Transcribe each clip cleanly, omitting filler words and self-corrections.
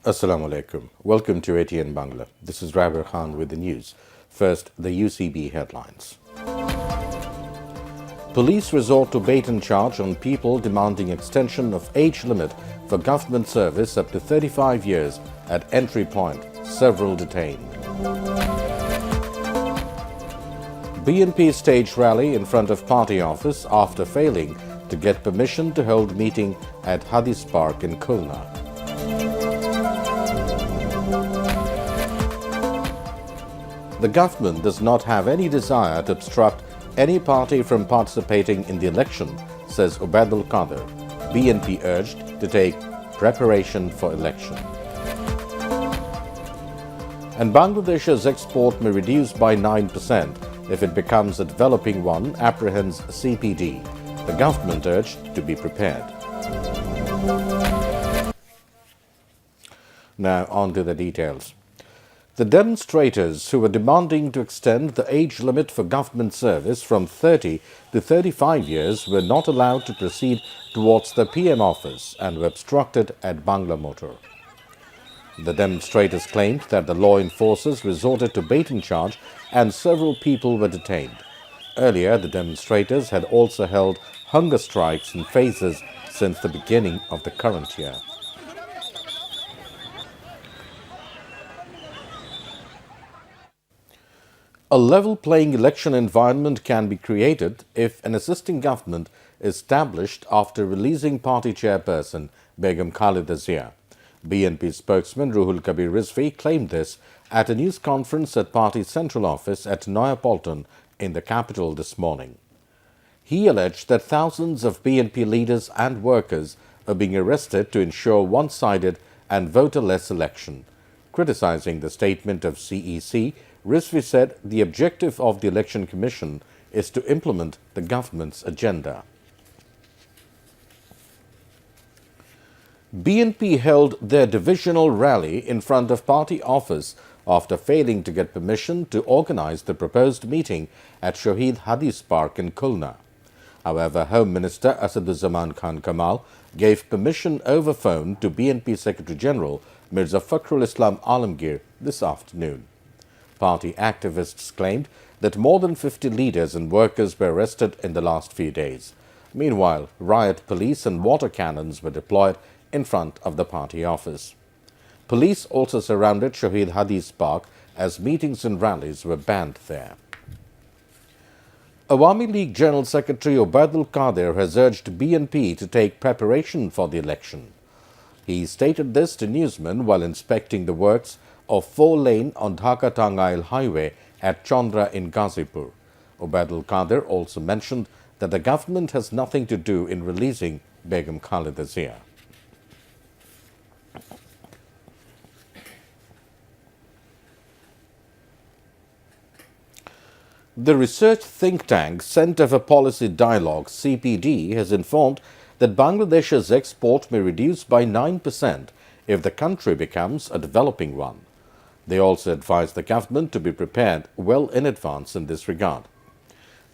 Assalamu alaikum. Welcome to ATN Bangla. This is Rahabar with the news. First, the UCB headlines. Police resort to bait and charge on people demanding extension of age limit for government service up to 35 years at entry point. Several detained. BNP staged rally in front of party office after failing to get permission to hold meeting at Hadis Park in Khulna. The government does not have any desire to obstruct any party from participating in the election, says Ubaidul Qadir. BNP urged to take preparation for election. And Bangladesh's export may reduce by 9% if it becomes a developing one, apprehends CPD. The government urged to be prepared. Now on to the details. The demonstrators who were demanding to extend the age limit for government service from 30 to 35 years were not allowed to proceed towards the PM office and were obstructed at Bangla Motor. The demonstrators claimed that the law enforcers resorted to bait and charge and several people were detained. Earlier, the demonstrators had also held hunger strikes in phases since the beginning of the current year. A level playing election environment can be created if an assisting government is established after releasing party chairperson Begum Khalida Zia. BNP spokesman Ruhul Kabir Rizvi claimed this at a news conference at party central office at Noyapolton in the capital this morning. He alleged that thousands of BNP leaders and workers are being arrested to ensure one-sided and voter-less election. Criticizing the statement of CEC, Rizvi said the objective of the Election Commission is to implement the government's agenda. BNP held their divisional rally in front of party office after failing to get permission to organize the proposed meeting at Shahid Hadis Park in Khulna. However, Home Minister Asaduzzaman Khan Kamal gave permission over phone to BNP Secretary General Mirza Fakhrul Islam Alamgir this afternoon. Party activists claimed that more than 50 leaders and workers were arrested in the last few days. Meanwhile, riot police and water cannons were deployed in front of the party office. Police also surrounded Shahid Hadis Park as meetings and rallies were banned there. Awami League General Secretary Ubaidul Qadir has urged BNP to take preparation for the election. He stated this to newsmen while inspecting the works of 4-lane on Dhaka-Tangail Highway at Chandra in Ghazipur. Ubaidul Qadir also mentioned that the government has nothing to do in releasing Begum Khalida Zia. The research think tank Centre for Policy Dialogue, CPD, has informed that Bangladesh's export may reduce by 9% if the country becomes a developing one. They also advised the government to be prepared well in advance in this regard.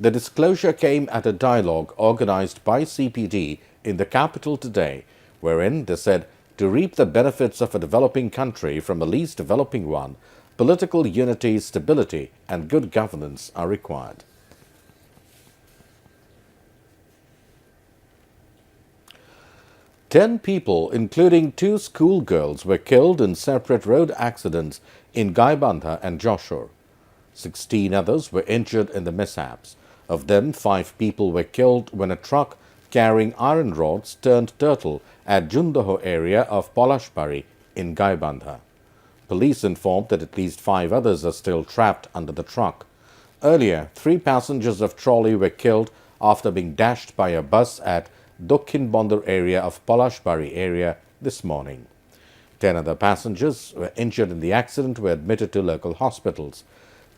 The disclosure came at a dialogue organized by CPD in the capital today, wherein they said to reap the benefits of a developing country from a least developing one, political unity, stability, and good governance are required. Ten people, including 2 schoolgirls, were killed in separate road accidents in Gaibandha and Joshore. 16 others were injured in the mishaps. Of them, 5 people were killed when a truck carrying iron rods turned turtle at Jundaho area of Polashbari in Gaibandha. Police informed that at least 5 others are still trapped under the truck. Earlier, 3 passengers of trolley were killed after being dashed by a bus at Dokhin Bandar area of Polashbari area this morning. 10 other passengers were injured in the accident were admitted to local hospitals.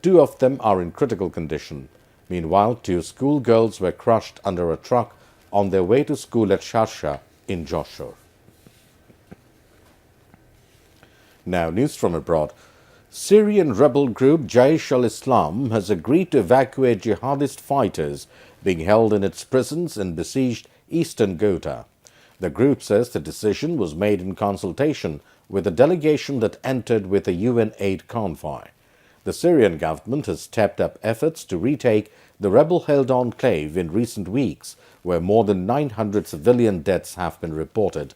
2 of them are in critical condition. Meanwhile, 2 schoolgirls were crushed under a truck on their way to school at Sharsha in Joshore. Now, news from abroad. Syrian rebel group Jaish al-Islam has agreed to evacuate jihadist fighters being held in its prisons in besieged eastern Ghouta. The group says the decision was made in consultation with a delegation that entered with a UN aid convoy. The Syrian government has stepped up efforts to retake the rebel-held enclave in recent weeks, where more than 900 civilian deaths have been reported.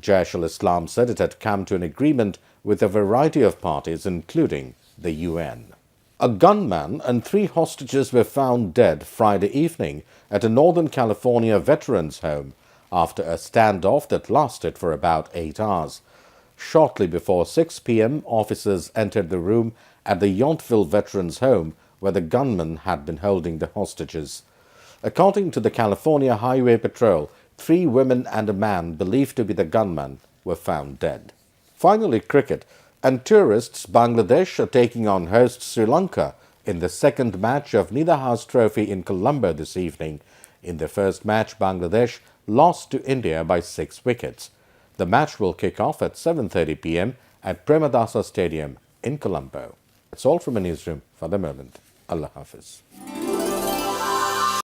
Jaish al-Islam said it had come to an agreement with a variety of parties, including the UN. A gunman and 3 hostages were found dead Friday evening at a Northern California veterans' home after a standoff that lasted for about 8 hours. Shortly before 6 p.m., officers entered the room at the Yountville Veterans Home where the gunman had been holding the hostages. According to the California Highway Patrol, 3 women and a man believed to be the gunman were found dead. Finally, cricket. And tourists Bangladesh are taking on host Sri Lanka in the second match of Nida House Trophy in Colombo this evening. In the first match, Bangladesh lost to India by 6 wickets. The match will kick off at 7:30 p.m. at Premadasa Stadium in Colombo. That's all from a newsroom for the moment. Allah Hafiz.